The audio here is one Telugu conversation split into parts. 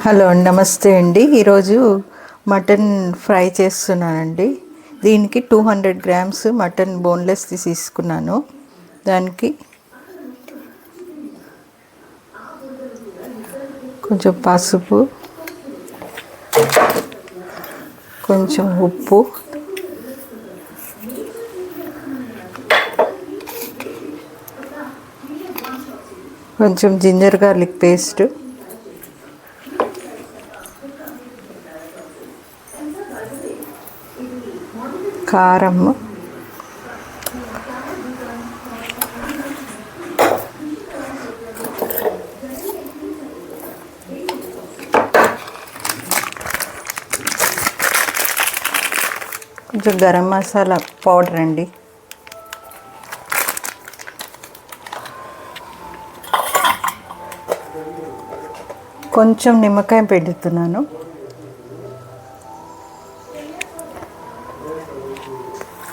హలో నమస్తే అండి. ఈరోజు మటన్ ఫ్రై చేస్తున్నానండి. దీనికి 200 గ్రామ్స్ మటన్ బోన్లెస్ తీసుకున్నాను. దానికి కొంచెం పసుపు, కొంచెం ఉప్పు, కొంచెం జింజర్ గార్లిక్ పేస్ట్, కారం, కొంచెం గరం మసాలా పౌడర్ అండి, కొంచెం నిమ్మకాయ పెడుతున్నాను,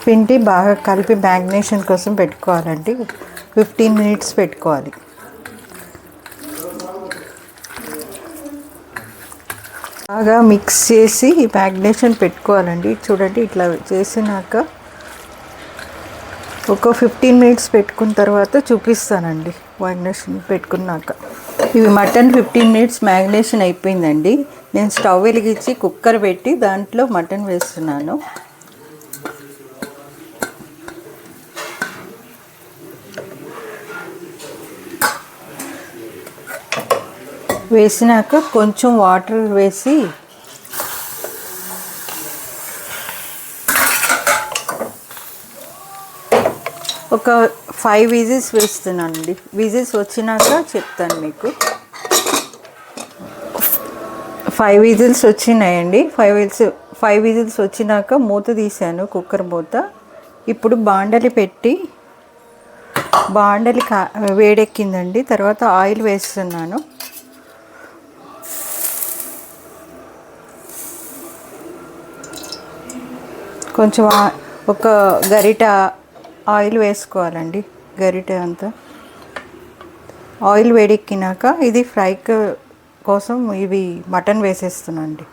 పిండి బాగా కలిపి మ్యాగ్నేషన్ కోసం పెట్టుకోవాలండి. 15 మినిట్స్ పెట్టుకోవాలి. బాగా మిక్స్ చేసి మ్యాగ్నేషన్ పెట్టుకోవాలండి. చూడండి, ఇట్లా చేసినాక ఒక 15 మినిట్స్ పెట్టుకున్న తర్వాత చూపిస్తానండి. మ్యాగ్నేషన్ పెట్టుకున్నాక ఇవి మటన్ 15 మినిట్స్ మ్యాగ్నేషన్ అయిపోయిందండి. నేను స్టవ్ వెలిగించి కుక్కర్ పెట్టి దాంట్లో మటన్ వేస్తున్నాను. వేసినాక కొంచెం వాటర్ వేసి ఒక 5 విజిల్స్ వేస్తున్నానండి. విజిల్స్ వచ్చినాక చెప్తాను మీకు. 5 విజిల్స్ వచ్చినాయండి. 5 విజిల్స్ వచ్చినాక మూత తీసాను, కుక్కర్ మూత. ఇప్పుడు బాండలి పెట్టి వేడెక్కిందండి. తర్వాత ఆయిల్ వేస్తున్నాను. కొంచెం ఒక గరిట ఆయిల్ వేసుకోవాలండి. గరిట అంతా ఆయిల్ వేడెక్కినాక ఇది ఫ్రై కోసం ఇవి మటన్ వేసేస్తున్నాండి.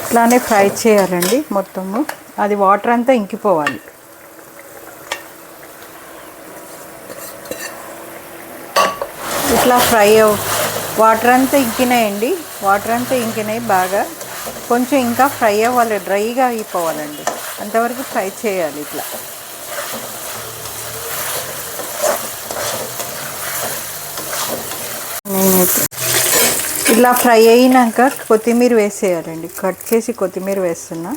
ఇట్లానే ఫ్రై చేయాలండి మొత్తము. అది వాటర్ అంతా ఇంకిపోవాలి. ఇట్లా వాటర్ అంతా ఇంకినాయండి. వాటర్ అంతా ఇంకినాయి బాగా. కొంచెం ఇంకా ఫ్రై అవ్వాలి, డ్రైగా అయిపోవాలండి. అంతవరకు ఫ్రై చేయాలి. ఇట్లా ఫ్రై అయినాక కొత్తిమీర వేసేయాలండి. కట్ చేసి కొత్తిమీర వేస్తున్నా.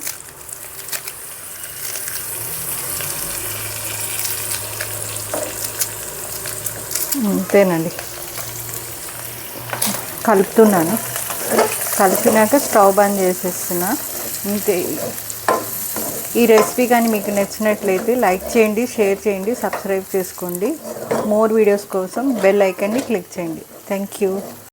అంతేనండి, కలుపుతున్నాను. కలిపినాక స్టవ్ బంద్ చేసేస్తున్నా. ఇంతే. ఈ రెసిపీ కానీ మీకు నచ్చినట్లయితే లైక్ చేయండి, షేర్ చేయండి, సబ్స్క్రైబ్ చేసుకోండి. మోర్ వీడియోస్ కోసం బెల్ ఐకాన్ని క్లిక్ చేయండి. Thank you.